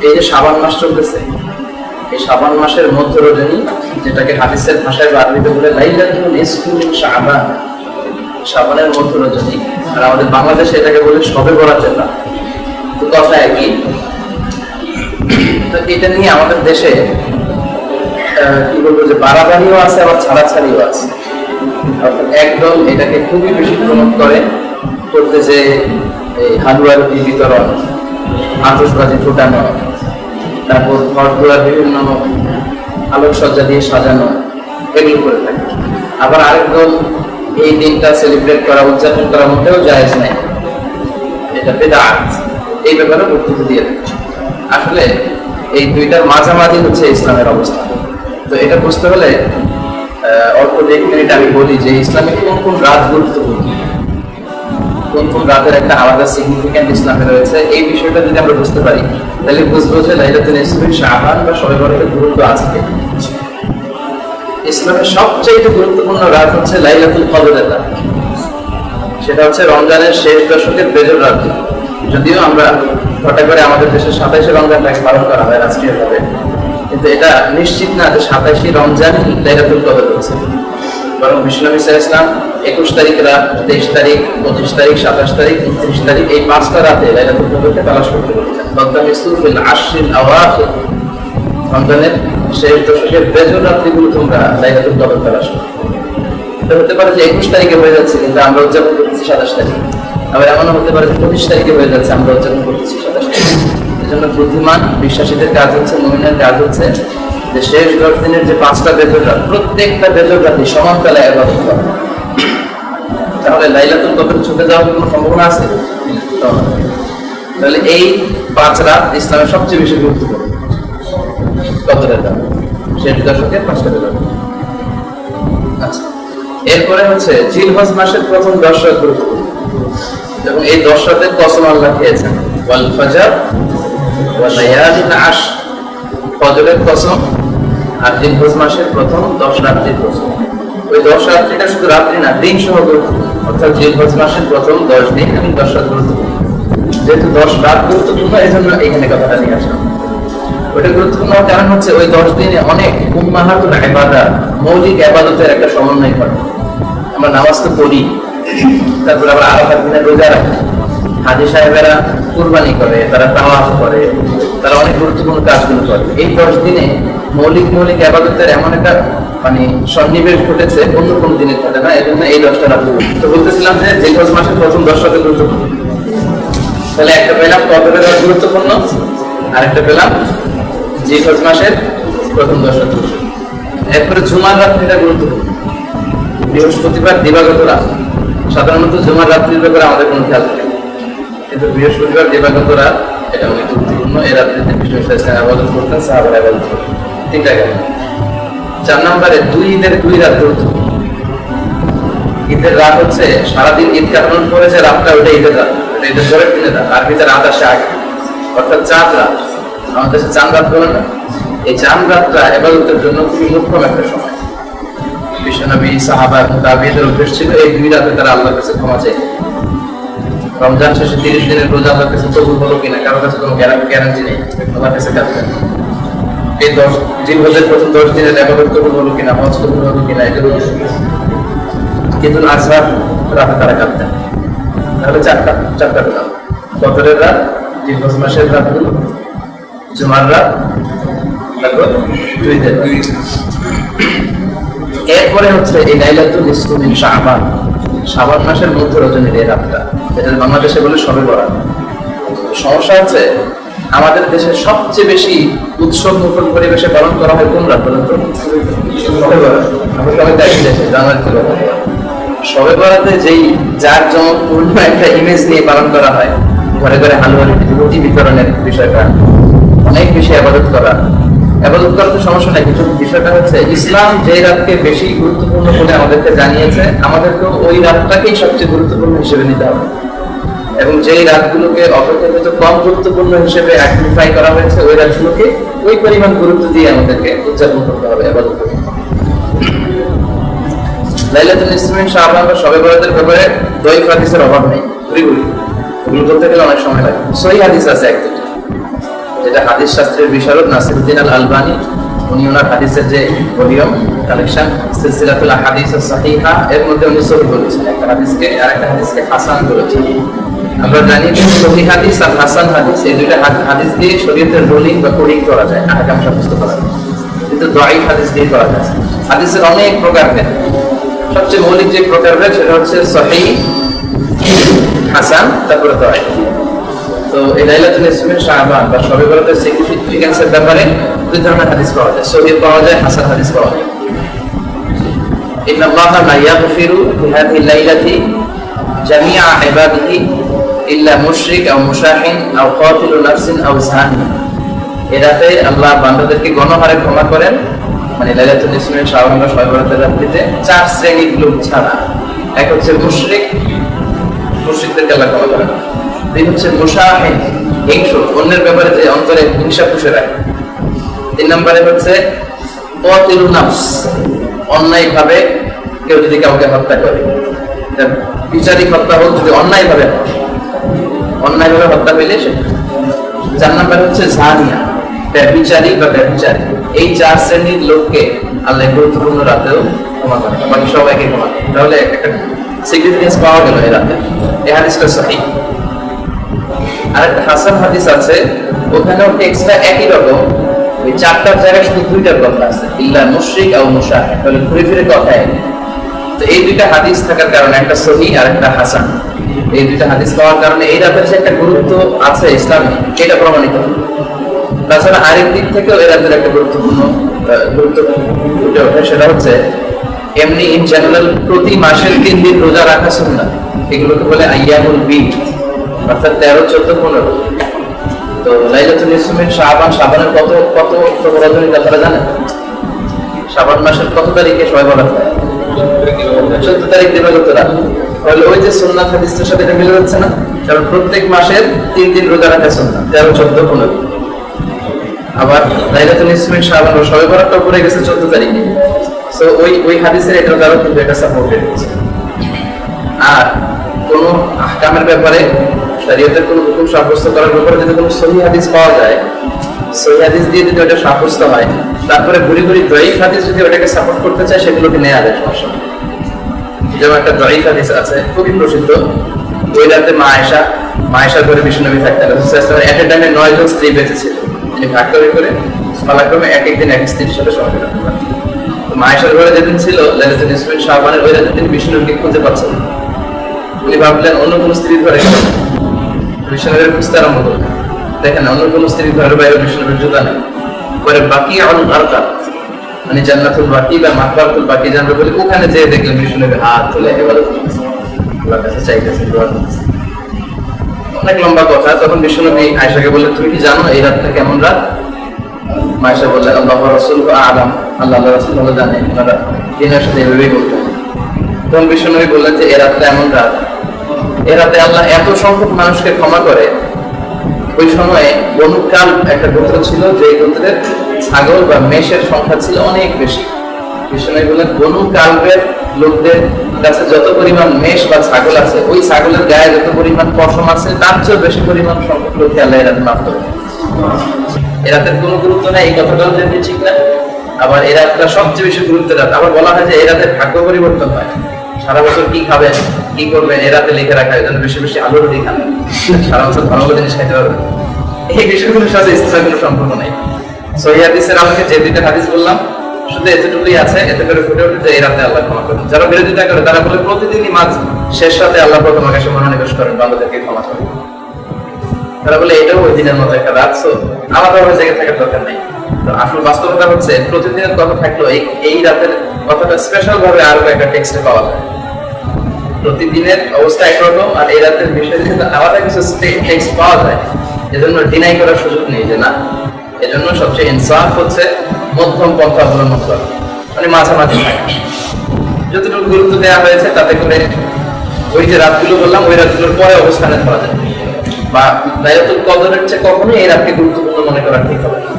এই যে শাবান মাস চলতেছে, এই শাবান মাসের মধ্য রজনী, যেটাকে হাদিসের ভাষায় বা আরবিতে বলে লাইলাতুল নিসফি মিন শাবান, শাবানের মধ্য রজনী, আর আমাদের বাংলাদেশে এটাকে বলে শবে বরাতের রাত। তো কথা একই। তো এটা নিয়ে আমাদের দেশে কি বলবো যে বাড়াবাড়িও আছে, আবার ছাড়াছাড়িও আছে। একদল এটাকে খুবই বেশি প্রমোট করতে যে এই হালুয়ার বিতরণ, আতশবাজি ফুটানো, তারপর ঘর দুয়ার বিভিন্ন আলোকসজ্জা দিয়ে সাজানো, এগুলো করে থাকে। আবার আরেকদল এই দিনটা সেলিব্রেট করা, উদযাপন করার মধ্যেও জায়েজ নাই, এটা বিদআত, এই ব্যাপারে বক্তব্য দিয়ে থাকে। আসলে এই দুইটার মাঝামাঝি হচ্ছে ইসলামের অবস্থা। তো এটা বুঝতে হলে অল্প 1 মিনিট আমি বলি যে ইসলামে কোন কোন রাত গুরুত্বপূর্ণ, কোন কোন রাতের একটা আলাদা সিগনিফিক্যান্ট ইসলামে রয়েছে। এই বিষয়টা যদি আমরা বুঝতে পারি তাহলে বুঝবো যে লাইলাতুল নিসফি শাবান বা শবে বরাতের গুরুত্ব আছে। ইসলামের সবচেয়ে গুরুত্বপূর্ণ রাত হচ্ছে লাইলাতুল কদরের রাত। সেটা হচ্ছে রমজানের শেষ দশকের বেজর রাত। যদিও আমরা ঘটা করে আমাদের দেশে 27শে রমজানটাকে পালন করা হয় রাষ্ট্রীয়ভাবে, কিন্তু এটা নিশ্চিত না যে 27শে রমজানই লাইলাতুল কদর হচ্ছে। বরং বিষ্ণু নবী সাল্লাল্লাহু আলাইহি ওয়াসাল্লাম 21 তারিখ রাত, 23 তারিখ, 25 তারিখ, 27 তারিখ, 29 তারিখ, এই 5টা রাতে লাইলাতুল কদরকে তালাশ করতে বলেছেন। বলতামিসু ফিল আশরিল আওয়াখির, রমজানের শেষ দশকের বেজর রাত্রিগুলো তোমরা লাইলাতুল কদর তালাশ করো। এটা হতে পারে যে 21 তারিখে হয়ে যাচ্ছে কিন্তু আমরা উদযাপন করতেছি 27 তারিখ। আবার এমনও হতে পারে যে 25 তারিখে হয়ে যাচ্ছে, আমরা উদযাপন করতেছি 27 তারিখ। এজন্য বুদ্ধিমান বিশ্বাসীদের কাজ হচ্ছে, মুমিনের কাজ হচ্ছে যে শেষ 10 দিনের যে 5টা বেজর রাত, প্রত্যেকটা বেজর রাতে সমানকালে ইবাদত করা। তাহলে লাইলাতুল কদর ছুটে যাওয়ার কোনো সম্ভাবনা আছে? তাহলে এই 5 রাত ইসলামের সবচেয়ে বেশি গুরুত্বপূর্ণ কদরের রাত, শেষ দশকের 5টা বেজর রাত। আচ্ছা, এরপরে হচ্ছে জিলহজ মাসের প্রথম 10 রাত গুরুত্বপূর্ণ, এবং এই 10 রাতের কসম আল্লাহ খেয়েছেন, ওয়াল ফাজর ওয়া লায়ালিন আশর, ফজরের কসম আর জিলহজ মাসের প্রথম 10 রাত্রির কসম। ওই 10 রাত্রিটা শুধু রাত্রি না, দিন সহ গুরুত্বপূর্ণ, অর্থাৎ জিলহজ মাসের প্রথম 10 দিন এবং 10 রাত গুরুত্বপূর্ণ। যেহেতু 10 রাত গুরুত্বপূর্ণ, এই জন্য এখানে কথাটা নিয়ে আসলাম। ওইটা গুরুত্বপূর্ণ কারণ হচ্ছে ওই 10 দিনে অনেক উম্মাহাতুল ইবাদাত, মৌলিক ইবাদতের একটা সমন্বয় ঘটে। আমরা নামাজ তো পড়ি, তারপর আবার আরাফার দিনে রোজা রাখি, হাজী সাহেবেরা কুরবানি করে, তারা তাওয়াফ করে, তারা অনেক গুরুত্বপূর্ণ কাজগুলো করে। এই 10 দিনে মৌলিক ইবাদতের এমন একটা সন্নিবেশ ঘটেছে, অন্য কোনো দিনে ঘটে না। এই জন্য এই 10টা রাত তো বলতেছিলাম যে জিলহজ মাসের প্রথম 10 রাত গুরুত্বপূর্ণ। তাহলে একটা পেলাম কদরের রাত গুরুত্বপূর্ণ, আরেকটা পেলাম জিলহজ মাসের প্রথম 10 রাত গুরুত্বপূর্ণ। এরপরে জুমার রাত্রিটা গুরুত্বপূর্ণ, বৃহস্পতিবার দিবাগত রাত। সাধারণত জুমার রাত্রির ব্যাপারে আমাদের কোনো খেয়াল থাকে, কিন্তু বৃহস্পতিবার দিবাগত রাত এটা অনেক গুরুত্বপূর্ণ। এই রাত্রিতে বিষ্ণু ইসলাম ইবাদত করতেন, সাহাবারা ইবাদত করতেন। 3টা গেল। 4 নম্বরে ঈদের 2 রাত গুরুত্বপূর্ণ। ঈদের রাত হচ্ছে সারাদিন ঈদ কাটানোর পরে যে রাতটা, ওটা ঈদের রাত, ওটা ঈদের পরের দিনের রাত। আরবিতে রাত আসে আগে, অর্থাৎ চাঁদ রাত। আমাদের দেশে চাঁদ রাত বলে না, এই চাঁদ রাতটা ইবাদতের জন্য খুবই মুখ্যম একটা সময়। বিশ্বনবী, সাহাবা, তাবেঈদের অভ্যাস ছিল এই 2 রাতে তারা আল্লাহর কাছে ক্ষমা চাইতেন। রমজান শেষে 30 দিনের রোজা আল্লাহর কাছে কবুল হলো কিনা কারোর কাছে কোনো গ্যারান্টি নেই, আল্লাহর কাছে কাঁদতেন। এই 10 জিলহজের প্রথম 10 দিনের ইবাদত কবুল হলো কিনা, হজ কবুল হলো কিনা, এগুলো ঈদুল আজহা রাতে তারা কাঁদতেন। তাহলে 4টা পেলাম, কদরের রাত, জিলহজ মাসের রাতগুলো, জুমার রাত, তারপর 2 দিন। এরপরে হচ্ছে এই লাইলাতুল নিসফি মিন শাবান, শাবান মাসের মধ্য রজনীর এই রাতটা, যেটা বাংলাদেশে বলে শবে বরাত। সমস্যা হচ্ছে আমাদের দেশে সবচেয়ে বেশি উৎসব মুখর পরিবেশে পালন করা হয় কোন রাত বলেন তো? শবে বরাত। আমরা সবাই দেখি দেশে জানুয়ারিতে শবে বরাতে যেই জাঁকজমকপূর্ণ একটা ইমেজ নিয়ে পালন করা হয়, ঘরে ঘরে হালুয়া রুটি বিতরণের বিষয়টা, অনেক বেশি ইবাদত করা। ইবাদত করতে সমস্যা নাই, কিন্তু বিষয়টা হচ্ছে ইসলাম যে রাতকে বেশি গুরুত্বপূর্ণ বলে আমাদেরকে জানিয়েছে, আমাদেরকে ওই রাতটাকেই সবচেয়ে গুরুত্বপূর্ণ হিসেবে নিতে হবে। এবং যেই রাতগুলোকে অপেক্ষাকৃত কম গুরুত্বপূর্ণ হিসেবে আইডেন্টিফাই করা হয়েছে, ওই রাতগুলোকে ওই পরিমাণ গুরুত্ব দিয়ে আমাদেরকে উদযাপন করতে হবে, ইবাদত করতে হবে। লাইলাতুল নিসফি মিন শাবান বা শবে বরাতের ব্যাপারে দয়ীফ হাদিসের অভাব নেই। ওগুলো বলতে গেলে অনেক সময় লাগে। সহিহ হাদিস আছে 1-2টা, এটা হাদিস শাস্ত্রের বিশারদ নাসিরউদ্দিন আল আলবানী, উনি ওনার হাদিসের যে ভলিউম কালেকশন সিলসিলাতুল আহাদিস সাহিহা এর মধ্যে উনি সহিহ বলেছেন, একটা হাদিসকে আর একটা হাদিসকে হাসান বলেছেন। আমরা জানি যে সহিহ হাদিস আর হাসান হাদিস এই দুইটা হাদিস দিয়ে শরীয়তের রুলিং বা কোডিং করা যায়, আহকাম সাব্যস্ত করা যায়, কিন্তু দাঈফ হাদিস দিয়ে করা যায়। হাদিসের অনেক প্রকারভেদ, সবচেয়ে মৌলিক যে প্রকারভেদ সেটা হচ্ছে সহিহ, হাসান, তারপরে দাঈফ। তো এই লাইলাতুল নিসফে শাবান বা শবে বরাতের সিগনিফিকেন্সের ব্যাপারে দুই ধরনের হাদিস পাওয়া যায়, সহিহ পাওয়া যায়, হাসান হাদিস পাওয়া যায়। ইন্নাল্লাহা লা ইয়াগফিরু বিহাদিহি লাইলাতি জামিআ ইবাদিহি ইল্লা মুশরিক আও মুশাহিন আও কাতিলু নাফসিন আও জানি। এই রাতে আল্লাহ বান্দাদেরকে গণহারে ক্ষমা করেন, মানে লাইলাতুল নিসফে শাবান বা শবে বরাতের রাতে চার শ্রেণীর লোক ছাড়া। এক হচ্ছে মুশরিক, মুশরিকদেরকে আল্লাহ ক্ষমা করেন। দুই হচ্ছে মুশাহিন, হিংসুক, অন্যের ব্যাপারে যে অন্তরে হিংসা পুষে রাখে। তিন নম্বরে হচ্ছে কাতিলু নাফস, অন্যায় ভাবে কেউ যদি কাউকে হত্যা করে, বিচারিক হত্যা হোক, যদি অন্যায় ভাবে হত্যা হইলে সে। চার নম্বরে হচ্ছে জানিয়া, ব্যভিচারী বা ব্যভিচারী। এই চার শ্রেণীর লোককে আল্লাহ গুরুত্বপূর্ণ রাতেও ক্ষমা করে, বাকি সবাইকে ক্ষমা করে। তাহলে একটা সিগনিফিকেন্স পাওয়া গেল এই রাতে। এই হাদিসটা সহিহ। আরেকটা হাসান হাদিস আছে, ওখানেও টেক্সটটা একই রকম, ওই চারটার জায়গায় শুধু দুইটার কথা আছে, ইল্লা মুশরিক আও মুশাহিন, তাহলে ঘুরে ফিরে কথাই। তো এই দুইটা হাদিস থাকার কারণে, একটা সহিহ আর একটা হাসান, এই দুইটা হাদিস পাওয়ার কারণে এই রাতের যে একটা গুরুত্ব আছে ইসলামে, এটা প্রমাণিত। তাছাড়া আরেক দিক থেকেও এই রাতের একটা গুরুত্ব ফুটে ওঠে, সেটা হচ্ছে এমনি ইন জেনারেল প্রতি মাসের 3 দিন রোজা রাখা সুন্নাত, এগুলোকে বলে আইয়ামুল বীদ, অর্থাৎ 13, 14, 15। তো লাইলাতুল নিসফে শাবান, শাবানের কত রজনী আপনারা জানেন? শাবান মাসের কত তারিখে শবে বরাত হয়? 14 তারিখ দিবাগত রাত। তাহলে ওই যে সুন্নাত হাদিসের সাথে এটা মিলে যাচ্ছে না? কারণ প্রত্যেক মাসের 3 দিন রোজা রাখা সুন্নাত, 13, 14, 15। আবার লাইলাতুল নিসফে শাবান ও শবে বরাতটা পড়ে গেছে 14 তারিখে। সো ওই হাদিসের এটার দ্বারা কিন্তু এটা সাপোর্টেড হচ্ছে। আর কোন আহকামের ব্যাপারে, শরীয়তের কোন হুকুম সাব্যস্ত করার ব্যাপারে যদি কোনো সহিহ হাদিস পাওয়া যায়, সহিহ হাদিস দিয়ে যদি ওটা সাব্যস্ত হয়, তারপরে ঘুরি দাঈফ হাদিস যদি ওটাকে সাপোর্ট করতে চায়, সেগুলোকে নেওয়া যায়, সমস্যা নেই। যেমন একটা দাঈফ হাদিস আছে খুবই প্রসিদ্ধ, ওই রাতে মা আয়েশার ঘরে বিশ্বনবী থাকতেন। এট এ টাইমে 9 জন স্ত্রী বেঁচে ছিল, তিনি ভাগ করে পালাক্রমে এক একদিন এক স্ত্রীর সাথে সময় কাটাতে পারতেন। মা আয়েশার ঘরে যেদিন ছিল লাইলাতুল নিসফে শাবানের, ওই রাতে তিনি বিশ্বনবীকে খুঁজে পাচ্ছেন। উনি ভাবলেন অন্য কোন স্ত্রীর ঘরে বিশ্বনবীর খুঁজতে আরম্ভ করলেন। দেখেন অন্য কোন স্ত্রীর ঘরের বাইরে বিশ্বনবীর জুতা নেই। পরে বাকি আরকাত, মানে জান্নাতুল বাকি বা মাকবারাতুল বাকি জানবে বলে ওখানে যেয়ে দেখলেন বিশ্বনবী হাত তুলে ইবাদত করতেছেন, আল্লাহর কাছে চাইতেছেন, দোয়া করতেছেন। অনেক লম্বা কথা। তখন বিশ্বনবী আয়েশাকে বললেন, তুমি কি জানো এই রাতটা কেমন রাত? আয়েশা বললেন, আল্লাহ ওয়া রাসূলুহু আ'লাম, আল্লাহ ওয়া রাসূল ভালো জানেন। ওনারা দিনের সাথে এভাবেই বলতেন। তখন বিশ্বনবী বললেন যে এই রাতটা এমন রাত, এ রাতে আল্লাহ এত সংখ্যক মানুষকে ক্ষমা করে। ওই সময়ে বনু কালব একটা গোত্র ছিল, যে গোত্রের ছাগল বা মেষের সংখ্যা ছিল অনেক বেশি। বিশ্বনবী বললেন, বনু কালবের লোকদের কাছে যত পরিমাণ মেষ বা ছাগল আছে, ওই ছাগলের গায়ে যত পরিমাণ পশম আছে, তার চেয়ে বেশি পরিমাণ সংখ্যক লোককে আল্লাহ এরাতে মাফ করে। এ রাতের কোনো গুরুত্ব নাই, এই কথাটাও যদি ঠিক না। আবার এ রাতটা সবচেয়ে বেশি গুরুত্বের রাত। আবার বলা হয় যে এই রাতের ভাগ্য পরিবর্তন হয়, সারা বছর কি খাবেন কি করবেন এ রাতে লিখে রাখা, যেন বেশি বেশি আলু রুটি খান, সারা বছর ভালো জিনিস খাইতে পারবেন। এই বিষয়গুলোর সাথে ইসলামের কোনো সম্পর্ক নাই। সহিহ হাদিসের আমাকে যে দুইটা হাদিস বললাম, শুধু এতটুকুই আছে, এতে করে ফুটে ওঠে যে এই রাতে আল্লাহ ক্ষমা করেন। যারা বিরোধিতা করে তারা বলে প্রতিদিনই মাঝ শেষ রাতে আল্লাহ প্রথম আকাশে মনোনিবেশ করেন, বান্দাদেরকে ক্ষমা করেন। তারা বলে এটাও ওই দিনের মতো একটা রাত, আলাদা ভাবে জায়গায় থাকার দরকার নেই। তো আসল বাস্তবতা হচ্ছে প্রতিদিনের কথা থাকলেও এই রাতের কথাটা স্পেশাল ভাবে আরো একটা টেক্সটে পাওয়া যায়। প্রতিদিনের অবস্থা একরকম, আর এই রাতের বিষয়ে আলাদা কিছু টেক্সট পাওয়া যায়, এজন্য ডিনাই করার সুযোগ নেই যে না। এজন্য সবচেয়ে ইনসাফ হচ্ছে মধ্যম পন্থা অবলম্বন করা, মানে মাঝামাঝি থাকা। যতটুকু গুরুত্ব দেওয়া হয়েছে তাতে করে ওই যে রাতগুলো বললাম, ওই রাতগুলোর পরে অবস্থানে ধরা যায়, বা লাইলাতুল কদরের চেয়ে কখনোই এই রাতকে গুরুত্বপূর্ণ মনে করা ঠিক হবে না।